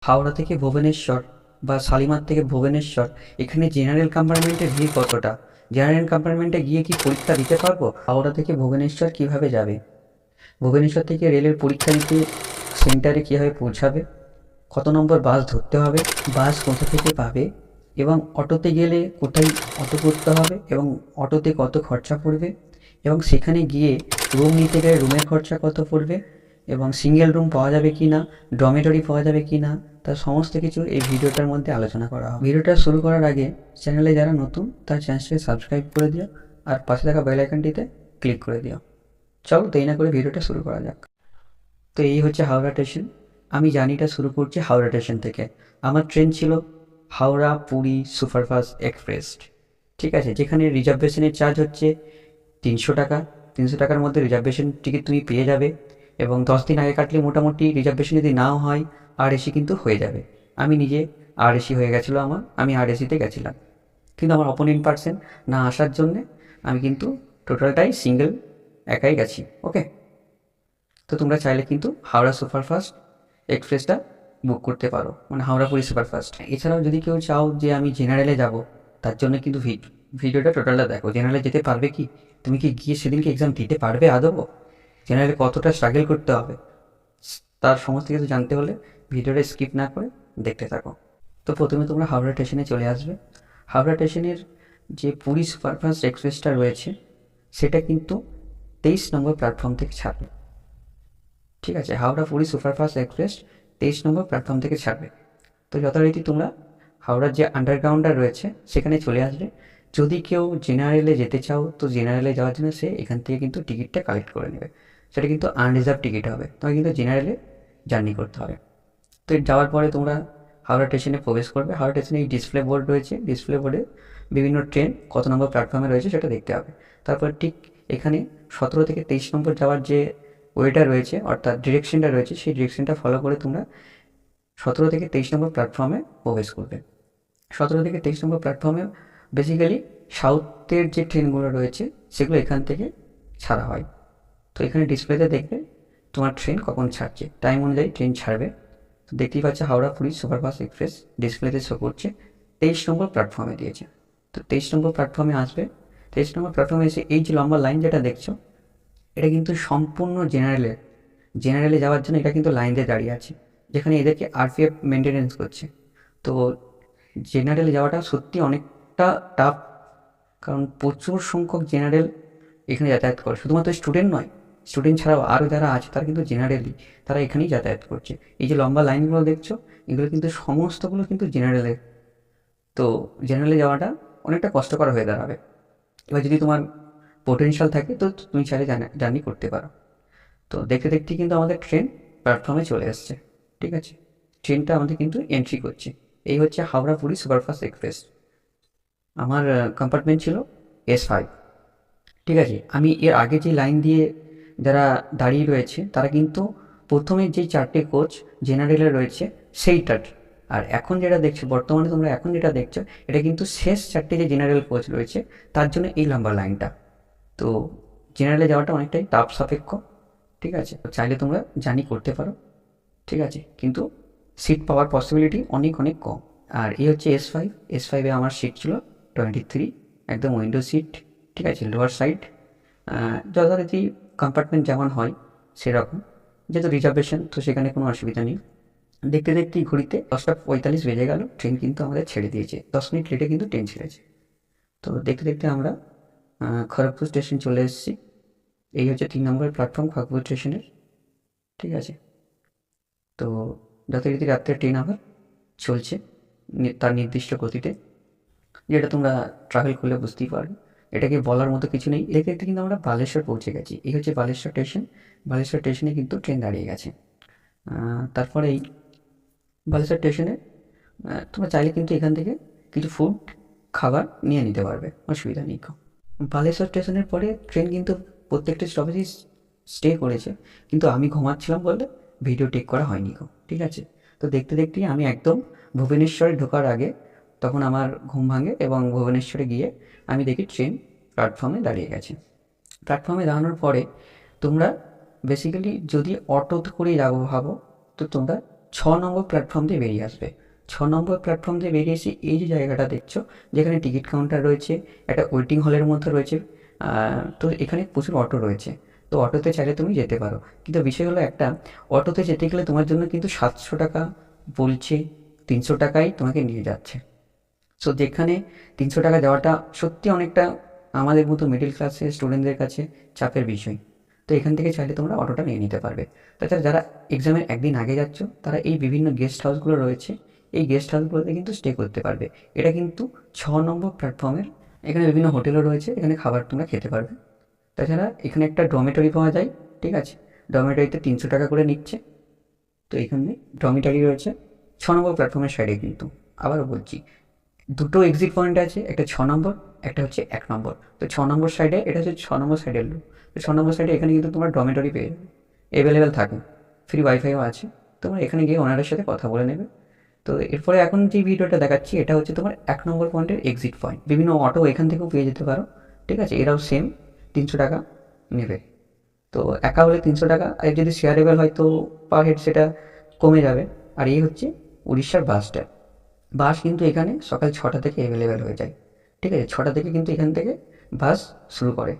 হাওড়া থেকে ভুবনেশ্বর বা শালিমার থেকে ভুবনেশ্বর, এখানে জেনারেল কম্পার্টমেন্টের ভিড় কতটা? জেনারেল কম্পার্টমেন্টে গিয়ে কি পরীক্ষা দিতে পারবো? হাওড়া থেকে ভুবনেশ্বর কিভাবে যাবে? ভুবনেশ্বর থেকে রেলের পরীক্ষা দিতে সেন্টারে কীভাবে পৌঁছাবে? কত নম্বর বাস ধরতে হবে? বাস কোথা থেকে পাবে? এবং অটোতে গেলে কোথায় অটো করতে হবে? এবং অটোতে কত খরচা পড়বে? এবং সেখানে গিয়ে রুম নিতে গেলে রুমের খরচা কত পড়বে? এবং সিঙ্গেল রুম পাওয়া যাবে কি না, ডরমেটরি পাওয়া যাবে কি না, তার সমস্ত কিছু এই ভিডিওটার মধ্যে আলোচনা করা হবে। ভিডিওটা শুরু করার আগে চ্যানেলে যারা নতুন তার চ্যানেলটাকে সাবস্ক্রাইব করে দিও আর পাশে থাকা বেল আইকনটিতে ক্লিক করে দিও। চলো দেরি না করে ভিডিওটা শুরু করা যাক। তো এই হচ্ছে হাওড়া স্টেশন। আমি জার্নিটা শুরু করছি হাওড়া স্টেশন থেকে। আমার ট্রেন ছিল হাওড়া পুরী সুপারফাস্ট এক্সপ্রেস, ঠিক আছে, যেখানে রিজার্ভেশনের চার্জ হচ্ছে 300 টাকা। 300 টাকার মধ্যে রিজার্ভেশন টিকিট তুমি পেয়ে যাবে, এবং 10 দিন আগে কাটলে মোটামুটি রিজার্ভেশন যদি নাও হয় আর এসি কিন্তু হয়ে যাবে। আমি নিজে আর এসি হয়ে গেছিলো আমার, আমি আর এসিতে গেছিলাম, কিন্তু আমার অপোনেন্ট পার্সন না আসার জন্যে আমি কিন্তু টোটালটাই সিঙ্গেল একাই গেছি। ওকে, তো তোমরা চাইলে কিন্তু হাওড়া সুপারফাস্ট এক্সপ্রেসটা বুক করতে পারো, মানে হাওড়া পুরী সুপারফাস্ট। এছাড়াও যদি কেউ চাও যে আমি জেনারেলে যাব, তার জন্য কিন্তু ভিডিওটা টোটালটা দেখো। জেনারেলে যেতে পারবে কি, তুমি কি গিয়ে সেদিনকে এক্সাম দিতে পারবে আদৌ? জেনারেলে কতটা স্ট্রাগল করতে হবে, তার সমস্ত কিছু জানতে হলে ভিডিওটা স্কিপ না করে দেখতে থাকো। তো প্রথমে তোমরা হাওড়া স্টেশনে চলে আসবে। হাওড়া স্টেশনের যে পুরী সুপারফাস্ট এক্সপ্রেসটা রয়েছে সেটা কিন্তু 23 নম্বর প্ল্যাটফর্ম থেকে ছাড়বে, ঠিক আছে। হাওড়া পুরী সুপারফাস্ট এক্সপ্রেস 23 নম্বর প্ল্যাটফর্ম থেকে ছাড়বে। তো যথারীতি তোমরা হাওড়ার যে আন্ডারগ্রাউন্ডটা রয়েছে সেখানে চলে আসবে। যদি কেউ জেনারেলে যেতে চাও, তো জেনারেলে যাওয়ার জন্য সে এখান থেকে কিন্তু টিকিটটা কালেক্ট করে নেবে। সেটা কিন্তু আনরিজার্ভ টিকিট হবে, তোমাকে কিন্তু জেনারেলে জার্নি করতে হবে। তো যাওয়ার পরে তোমরা হাওড়া স্টেশনে প্রবেশ করবে। হাওড়া স্টেশনে এই ডিসপ্লে বোর্ড রয়েছে, ডিসপ্লে বোর্ডে বিভিন্ন ট্রেন কত নম্বর প্ল্যাটফর্মে রয়েছে সেটা দেখতে হবে। তারপর ঠিক এখানে 17 থেকে 23 নম্বর যাওয়ার যে ওয়েটা রয়েছে, অর্থাৎ ডিরেকশনটা রয়েছে, সেই ডিরেকশনটা ফলো করে তোমরা 17 থেকে 23 নম্বর প্ল্যাটফর্মে প্রবেশ করবে। 17 থেকে 23 নম্বর প্ল্যাটফর্মে বেসিক্যালি সাউথের যে ট্রেনগুলো রয়েছে সেগুলো এখান থেকে ছাড়া হয়। তো এখানে ডিসপ্লেতে দেখবে তোমার ট্রেন কখন ছাড়ছে, টাইম অনুযায়ী ট্রেন ছাড়বে। তো দেখতেই পাচ্ছে হাওড়া পুরী সুপারফাস্ট এক্সপ্রেস ডিসপ্লেতে শো করছে 23 নম্বর প্ল্যাটফর্মে দিয়েছে। তো 23 নম্বর প্ল্যাটফর্মে আসবে। 23 নম্বর প্ল্যাটফর্মে এসে এই যে লম্বা লাইন যেটা দেখছো, এটা কিন্তু সম্পূর্ণ জেনারেলে যাওয়ার জন্য এটা কিন্তু লাইন দিয়ে দাঁড়িয়ে আছে, যেখানে এদেরকে আরপিএফ মেনটেনেন্স করছে। তো জেনারেলে যাওয়াটা সত্যি অনেকটা টাফ, কারণ প্রচুর সংখ্যক জেনারেল এখানে যাতায়াত করে। শুধুমাত্র স্টুডেন্ট নয়, স্টুডেন্ট ছাড়াও আরও যারা আছে তারা কিন্তু জেনারেলি তারা এখানেই যাতায়াত করছে। এই যে লম্বা লাইনগুলো দেখছো, এগুলো কিন্তু সমস্তগুলো কিন্তু জেনারেলের। তো জেনারেলে যাওয়াটা অনেকটা কষ্টকর হয়ে দাঁড়াবে। এবার যদি তোমার পোটেনশিয়াল থাকে তো তুমি চাইলে জার্নি করতে পারো। তো দেখতে দেখতে কিন্তু আমাদের ট্রেন প্ল্যাটফর্মে চলে আসছে, ঠিক আছে। ট্রেনটা আমাদের কিন্তু এন্ট্রি করছে। এই হচ্ছে হাওড়া পুরী সুপারফাস্ট এক্সপ্রেস। আমার কম্পার্টমেন্ট ছিল S5, ঠিক আছে। আমি এর আগে যে লাইন দিয়ে যারা দাঁড়িয়ে রয়েছে তারা কিন্তু প্রথমে যে 4টে কোচ জেনারেলে রয়েছে সেইটার, আর এখন যেটা দেখছো বর্তমানে তোমরা এখন যেটা দেখছো এটা কিন্তু শেষ 4টে যে জেনারেল কোচ রয়েছে তার জন্য এই লম্বা লাইনটা। তো জেনারেলে যাওয়াটা অনেকটাই টাফ সাপেক্ষ, ঠিক আছে। চাইলে তোমরা জার্নি করতে পারো, ঠিক আছে, কিন্তু সিট পাওয়ার পসিবিলিটি অনেক অনেক কম। আর এই হচ্ছে S5। S5-এ আমার সিট ছিল 23, একদম উইন্ডো সিট, ঠিক আছে, লোয়ার সাইড। যথারীতি কম্পার্টমেন্ট যেমন হয় সেরকম, যেহেতু রিজার্ভেশন তো সেখানে কোনো অসুবিধা নেই। দেখতে দেখতেই ঘড়িতে 10টা 45 বেজে গেল, ট্রেন কিন্তু আমাদের ছেড়ে দিয়েছে। 10 মিনিট লেটে কিন্তু ট্রেন ছেড়েছে। তো দেখতে দেখতে আমরা খড়গপুর স্টেশন চলে এসেছি। এই হচ্ছে 3 নম্বর প্ল্যাটফর্ম খড়গপুর স্টেশনের, ঠিক আছে। তো যথারীতি রাত্রে ট্রেন আবার চলছে তার নির্দিষ্ট গতিতে, যেটা তোমরা ট্রাভেল করলে বুঝতেই পারবে। এটাকে বলার মতো কিছু নেই। দেখতে দেখতে কিন্তু আমরা বালেশ্বর পৌঁছে গেছি। এই হচ্ছে বালেশ্বর স্টেশন। বালেশ্বর স্টেশনে কিন্তু ট্রেন দাঁড়িয়ে গেছে। তারপরে এই বালেশ্বর স্টেশনে তোমরা চাইলে কিন্তু এখান থেকে কিছু ফুড খাবার নিয়ে নিতে পারবে, অসুবিধা নেই। বালেশ্বর স্টেশনের পরে ট্রেন কিন্তু প্রত্যেকটা স্টপেজেই স্টে করেছে, কিন্তু আমি ঘুমাচ্ছিলাম বলে ভিডিও টেক করা হয়নি, ঠিক আছে। তো দেখতে দেখতেই আমি একদম ভুবনেশ্বরে ঢোকার আগে তখন আমার ঘুম ভাঙে, এবং ভুবনেশ্বরে গিয়ে আমি দেখি ট্রেন প্ল্যাটফর্মে দাঁড়িয়ে গেছে। প্ল্যাটফর্মে দাঁড়ানোর পরে তোমরা বেসিক্যালি যদি অটোতে করে যাবো ভাবো, তো তোমরা নম্বর প্ল্যাটফর্ম দিয়ে বেরিয়ে আসবে। নম্বর প্ল্যাটফর্ম দিয়ে বেরিয়ে এসে এই যে জায়গাটা দেখছো, যেখানে টিকিট কাউন্টার রয়েছে, একটা ওয়েটিং হলের মতো রয়েছে, তো এখানে প্রচুর অটো রয়েছে। তো অটোতে চাইলে তুমি যেতে পারো, কিন্তু বিষয় হলো একটা, অটোতে যেতে গেলে তোমার জন্য কিন্তু 700 টাকা বলছে, 300 টাকায় তোমাকে নিয়ে যাচ্ছে। সো যেখানে 300 টাকা দেওয়াটা সত্যি অনেকটা আমাদের মতো মিডিল ক্লাসের স্টুডেন্টদের কাছে চাপের বিষয়। তো এখান থেকে চাইলে তোমরা অটোটা নিয়ে নিতে পারবে। তাছাড়া যারা এক্সামের একদিন আগে যাচ্ছ, তারা এই বিভিন্ন গেস্ট হাউসগুলো রয়েছে, এই গেস্ট হাউসগুলোতে কিন্তু স্টে করতে পারবে। এটা কিন্তু নম্বর প্ল্যাটফর্মের। এখানে বিভিন্ন হোটেলও রয়েছে, এখানে খাবার তোমরা খেতে পারবে। তাছাড়া এখানে একটা ডরমেটরি পাওয়া যায়, ঠিক আছে, ডরমেটরিতে 300 টাকা করে নিচ্ছে। তো এখানে ডরমেটরি রয়েছে নম্বর প্ল্যাটফর্মের সাইডে। কিন্তু আবারও বলছি, দুটো এক্সিট পয়েন্ট আছে, একটা নম্বর, একটা হচ্ছে 1 নম্বর। তো নম্বর সাইডে, এটা হচ্ছে নম্বর সাইডের লুক। তো নম্বর সাইডে এখানে কিন্তু তোমার ডরমেটরি পেয়ে যাবে, অ্যাভেলেবেল থাকে, ফ্রি ওয়াইফাইও আছে। তোমরা এখানে গিয়ে ওনারের সাথে কথা বলে নেবে। তো এরপরে এখন যে ভিডিওটা দেখাচ্ছি, এটা হচ্ছে তোমার 1 নম্বর পয়েন্টের এক্সিট পয়েন্ট। বিভিন্ন অটো এখান থেকেও পেয়ে যেতে পারো, ঠিক আছে, এরাও সেম 300 টাকা নেবে। তো একা হলে 300 টাকা, আর যদি শেয়ারেবল হয় তো পার হেড সেটা কমে যাবে। আর এই হচ্ছে উড়িষ্যার বাস স্ট্যান্ড। বাস কিন্তু এখানে সকাল 6টা থেকে অ্যাভেলেবেল হয়ে যায়, ঠিক আছে, 6টা থেকে কিন্তু এখান থেকে বাস শুরু করে।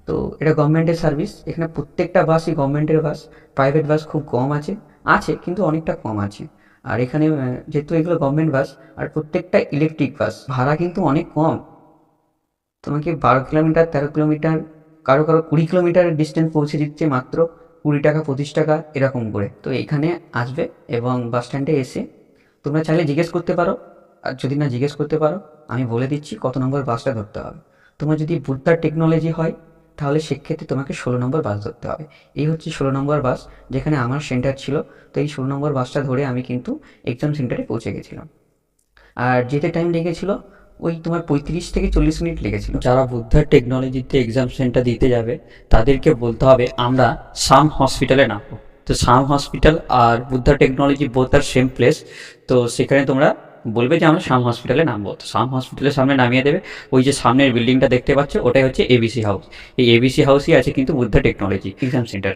তো এটা গভর্নমেন্টের সার্ভিস, এখানে প্রত্যেকটা বাসই গভর্নমেন্টের বাস। প্রাইভেট বাস খুব কম আছে, আছে কিন্তু অনেকটা কম আছে। আর এখানে যেহেতু এগুলো গভর্নমেন্ট বাস, আর প্রত্যেকটা ইলেকট্রিক বাস, ভাড়া কিন্তু অনেক কম। তোমাকে 12 কিলোমিটার, 13 কিলোমিটার, কারো কারো 20 কিলোমিটারের ডিস্টেন্স পৌঁছে দিচ্ছে মাত্র 20 টাকা, 25 টাকা এরকম করে। তো এখানে আসবে এবং বাস স্ট্যান্ডে এসে তোমরা চাইলে জিজ্ঞেস করতে পারো। আর যদি না জিজ্ঞেস করতে পারো, আমি বলে দিচ্ছি কত নম্বর বাসটা ধরতে হবে। তোমার যদি বুদ্ধার টেকনোলজি হয়, তাহলে সেক্ষেত্রে তোমাকে 16 নম্বর বাস ধরতে হবে। এই হচ্ছে 16 নম্বর বাস, যেখানে আমার সেন্টার ছিল। তো এই 16 নম্বর বাসটা ধরে আমি কিন্তু এক্সাম সেন্টারে পৌঁছে গেছিলাম। আর যেতে টাইম লেগেছিল ওই তোমার 35 থেকে 40 মিনিট লেগেছিল। যারা বুদ্ধার টেকনোলজিতে এক্সাম সেন্টার দিতে যাবে, তাদেরকে বলতে হবে আমরা সাম হসপিটালে নামবো। তো সাম হসপিটাল আর বুদ্ধা টেকনোলজি বোথ আর সেম প্লেস। তো সেখানে তোমরা বলবে যে আমরা সাম হসপিটালে নামবো। তো সাম হসপিটালের সামনে নামিয়ে দেবে। ওই যে সামনের বিল্ডিংটা দেখতে পাচ্ছ, ওটাই হচ্ছে এবিসি হাউস। এই এবিসি হাউসই আছে কিন্তু বুদ্ধা টেকনোলজি এক্সাম সেন্টার।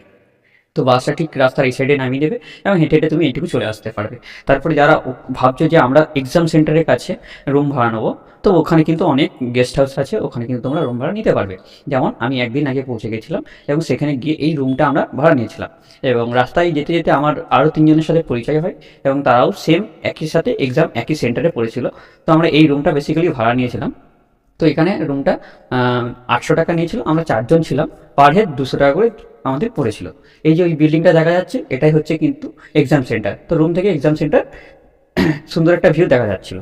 তো বাসটা ঠিক রাস্তার এই সাইডে নামিয়ে দেবে এবং হেঁটে হেঁটে তুমি এইটুকু চলে আসতে পারবে। তারপরে যারা ভাবছো যে আমরা এক্সাম সেন্টারের কাছে রুম ভাড়া নেবো, তো ওখানে কিন্তু অনেক গেস্ট হাউস আছে, ওখানে কিন্তু তোমরা রুম ভাড়া নিতে পারবে। যেমন আমি একদিন আগে পৌঁছে গেছিলাম এবং সেখানে গিয়ে এই রুমটা আমরা ভাড়া নিয়েছিলাম। এবং রাস্তায় যেতে যেতে আমার আরও 3 জনের সাথে পরিচয় হয় এবং তারাও সেম একই সাথে এক্সাম একই সেন্টারে পড়েছিল। তো আমরা এই রুমটা বেসিক্যালি ভাড়া নিয়েছিলাম। তো এখানে রুমটা 800 টাকা নিয়েছিল, আমরা 4 জন ছিলাম। পার হেড 200 টাকা করে আমাদের পড়েছিল। এই যে ওই বিল্ডিংটা দেখা যাচ্ছে, এটাই হচ্ছে কিন্তু এক্সাম সেন্টার। তো রুম থেকে এক্সাম সেন্টার সুন্দর একটা ভিউ দেখা যাচ্ছিল।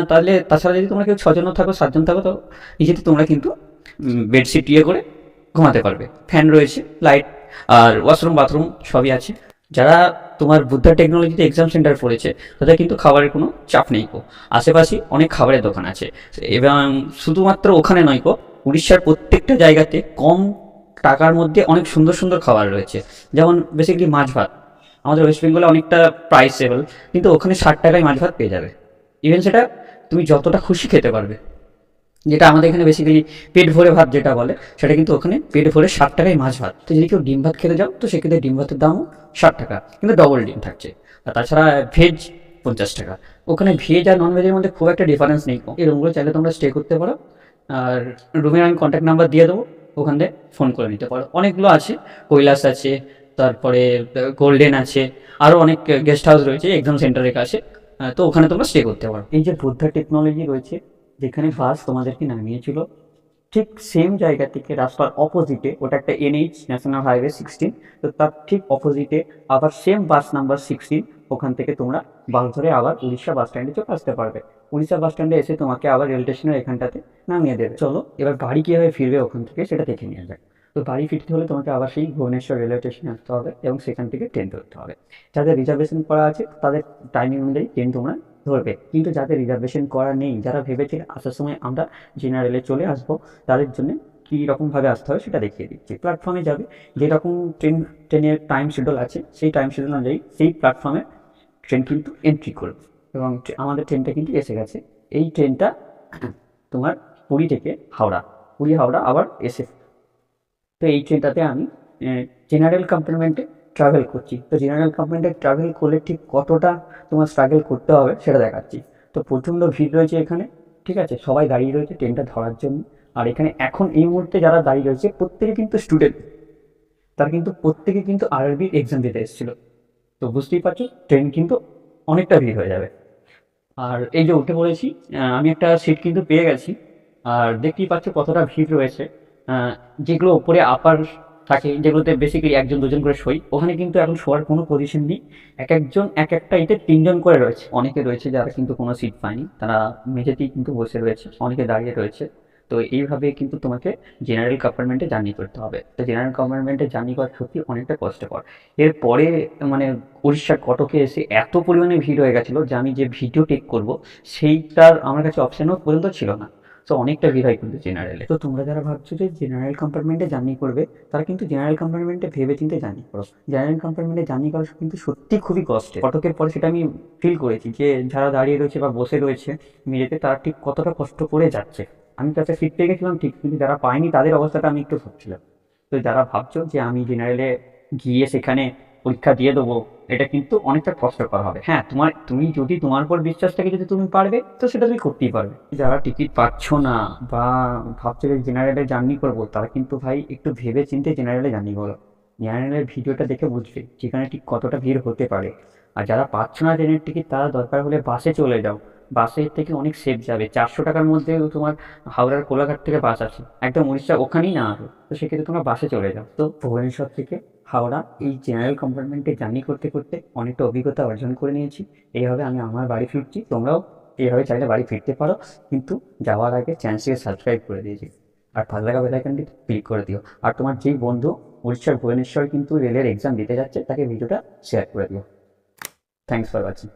তাহলে তাছাড়া যদি তোমরা কেউ 6 জনও থাকো, 7 জন থাকো, তো নিজেতে তোমরা কিন্তু বেডশিট ইয়ে করে ঘুমাতে পারবে। ফ্যান রয়েছে, লাইট, আর ওয়াশরুম বাথরুম সবই আছে। যারা তোমার বুদ্ধা টেকনোলজিতে এক্সাম সেন্টার পড়েছে, তাদের কিন্তু খাবারের কোনো চাপ নেই কো। আশেপাশে অনেক খাবারের দোকান আছে এবং শুধুমাত্র ওখানে নয় কো, উড়িষ্যার প্রত্যেকটা জায়গাতে কম টাকার মধ্যে অনেক সুন্দর সুন্দর খাবার রয়েছে। যেমন বেসিক্যালি মাছ ভাত, আমাদের ওয়েস্ট বেঙ্গলে অনেকটা প্রাইসেবল, কিন্তু ওখানে 60 টাকায় মাছ ভাত পেয়ে যাবে। ইভেন সেটা তুমি যতটা খুশি খেতে পারবে। যেটা আমাদের এখানে বেসিক্যালি পেট ভরে ভাত যেটা বলে, সেটা কিন্তু ওখানে পেট ভরে 60 টাকায় মাছ ভাত। তো যদি কেউ ডিম ভাত খেতে যাও, তো সেক্ষেত্রে ডিম ভাতের দামও 60 টাকা, কিন্তু ডবল ডিম থাকছে। আর তাছাড়া ভেজ 50 টাকা। ওখানে ভেজ আর নন ভেজের মধ্যে খুব একটা ডিফারেন্স নেই। এই রুমগুলো চাইলে তোমরা স্টে করতে পারো। আর রুমের আমি কন্ট্যাক্ট নাম্বার দিয়ে দেবো, ওখান থেকে ফোন করে নিতে পারো। অনেকগুলো আছে, কৈলাস আছে, তারপরে গোল্ডেন আছে, আরও অনেক গেস্ট হাউস রয়েছে এক্সাম সেন্টারের কাছে। তো ওখানে তোমরা স্টে করতে পারো। এই যে বুদ্ধা টেকনোলজি রয়েছে, যেখানে বাস তোমাদেরকে নামিয়েছিল, ঠিক সেম জায়গা থেকে রাস্তার অপোজিটে, ওটা একটা এনএইচ, ন্যাশনাল হাইওয়ে 16। তো তার ঠিক অপোজিটে আবার সেম বাস নাম্বার 16, ওখান থেকে তোমরা বাস ধরে আবার উড়িষ্যা বাস স্ট্যান্ডে চলে আসতে পারবে। উড়িষ্যা বাস স্ট্যান্ডে এসে তোমাকে আবার রেল স্টেশনের এখানটাতে নামিয়ে দেবে। চলো এবার বাড়ি কীভাবে ফিরবে ওখান থেকে সেটা দেখে নিয়ে যাক। তো বাড়ি ফিরতে হলে তোমাকে আবার সেই ভুবনেশ্বর রেলওয়ে স্টেশনে আসতে হবে এবং সেখান থেকে ট্রেন ধরতে হবে। যাদের রিজার্ভেশন করা আছে তাদের টাইমিং অনুযায়ী ট্রেন তোমরা ধরবে, কিন্তু যাদের রিজার্ভেশন করা নেই, যারা ভেবেছে আসার সময় আমরা জেনারেলে চলে আসবো, তাদের জন্য কী রকমভাবে আসতে হবে সেটা দেখিয়ে দিচ্ছি। প্ল্যাটফর্মে যাবে, যেরকম ট্রেনের টাইম শিডিউল আছে সেই টাইম শিডিউল অনুযায়ী সেই প্ল্যাটফর্মে ট্রেন কিন্তু এন্ট্রি করবে। এবং আমাদের ট্রেনটা কিন্তু এসে গেছে। এই ট্রেনটা তোমার পুরী থেকে হাওড়া, পুরী হাওড়া আবার এসে। তো এই ট্রেনটাতে আমি জেনারেল কম্পার্টমেন্টে ট্রাভেল করছি। তো জেনারেল কম্পার্টমেন্টে ট্রাভেল করলে ঠিক কতটা তোমার স্ট্রাগল করতে হবে সেটা দেখাচ্ছি। তো প্রচণ্ড ভিড় রয়েছে এখানে, ঠিক আছে, সবাই দাঁড়িয়ে রয়েছে ট্রেনটা ধরার জন্য। আর এখানে এখন এই মুহূর্তে যারা দাঁড়িয়ে রয়েছে প্রত্যেকে কিন্তু স্টুডেন্ট, তারা কিন্তু প্রত্যেকে কিন্তু আরআরবির এক্সাম দিতে এসেছিলো। তো বুঝতেই পারছো ট্রেন কিন্তু অনেকটা ভিড় হয়ে যাবে। আর এই যে উঠে পড়েছি, আমি একটা সিট কিন্তু পেয়ে গেছি। আর দেখতেই পাচ্ছ কতটা ভিড় রয়েছে। যেগুলো ওপরে আপার থাকে, যেগুলোতে বেসিক্যালি একজন দুজন করে শোয়, ওখানে কিন্তু এখন শোয়ার কোনো পজিশন নেই। এক একজন এক একটা ইতে তিনজন করে রয়েছে। অনেকে রয়েছে যারা কিন্তু কোনো সিট পায়নি, তারা মেঝেতেই কিন্তু বসে রয়েছে, অনেকে দাঁড়িয়ে রয়েছে। তো এইভাবে কিন্তু তোমাকে জেনারেল কম্পার্টমেন্টে জার্নি করতে হবে। তো জেনারেল কম্পার্টমেন্টে জার্নি করা সত্যি অনেকটা কষ্টকর। এরপরে মানে উড়িষ্যার কটকে এসে এত পরিমাণে ভিড় হয়ে গেছিলো যে আমি যে ভিডিও টেক করব সেইটার আমার কাছে অপশানও পর্যন্ত ছিল না। তো অনেকটা ভিড় হয় কিন্তু জেনারেলে। তো তোমরা যারা ভাবছো যে জেনারেল কম্পার্টমেন্টে জার্নি করবে, তারা কিন্তু জেনারেল কম্পার্টমেন্টে ভেবে চিন্তে জার্নি করো। জেনারেল কম্পার্টমেন্টে জার্নি করা কিন্তু সত্যি খুবই কষ্টের। কটকের পরে সেটা আমি ফিল করেছি যে যারা দাঁড়িয়ে রয়েছে বা বসে রয়েছে মেঝেতে, তারা ঠিক কতটা কষ্ট করে যাচ্ছে। আমি তো একটা সিট পেয়ে গেছিলাম ঠিক, কিন্তু যারা পায়নি তাদের অবস্থাটা আমি একটু ভাবছিলাম। তো যারা ভাবছো যে আমি জেনারেলে গিয়ে সেখানে পরীক্ষা দিয়ে দেবো, এটা কিন্তু অনেকটা কষ্টকর হবে। হ্যাঁ, তুমি যদি তোমার উপর বিশ্বাস থাকে যদি তুমি পারবে, তো সেটা তুমি করতেই পারবে। যারা টিকিট পাচ্ছ না বা ভাবছো যে জেনারেলে জার্নি করবো, তারা কিন্তু ভাই একটু ভেবে চিন্তে জেনারেলে জার্নি করো। জেনারেলের ভিডিওটা দেখে বুঝবে যেখানে ঠিক কতটা ভিড় হতে পারে। আর যারা পাচ্ছ না ট্রেনের টিকিট, তারা দরকার হলে বাসে চলে যাও। বাসের থেকে অনেক সেফ যাবে। 400 টাকার মধ্যে তোমার হাওড়ার কোলাঘাট থেকে বাস আছে, একদম উড়িষ্যা ওখানেই নামাবে। তো সেক্ষেত্রে তোমরা বাসে চলে যাও। তো ভুবনেশ্বর থেকে হাওড়া এই জেনারেল কম্পার্টমেন্টে জার্নি করতে করতে অনেকটা অভিজ্ঞতা অর্জন করে নিয়েছি। এইভাবে আমি আমার বাড়ি ফিরছি, তোমরাও এইভাবে চাইলে বাড়ি ফিরতে পারো। কিন্তু যাওয়ার আগে চ্যানেলটিকে সাবস্ক্রাইব করে দিয়েছি, আর ভালো লাগা বেল আইকনটি ক্লিক করে দিও। আর তোমার যেই বন্ধু উড়িষ্যার ভুবনেশ্বর কিন্তু রেলের এক্সাম দিতে যাচ্ছে, তাকে ভিডিওটা শেয়ার করে দিও। Thanks for watching.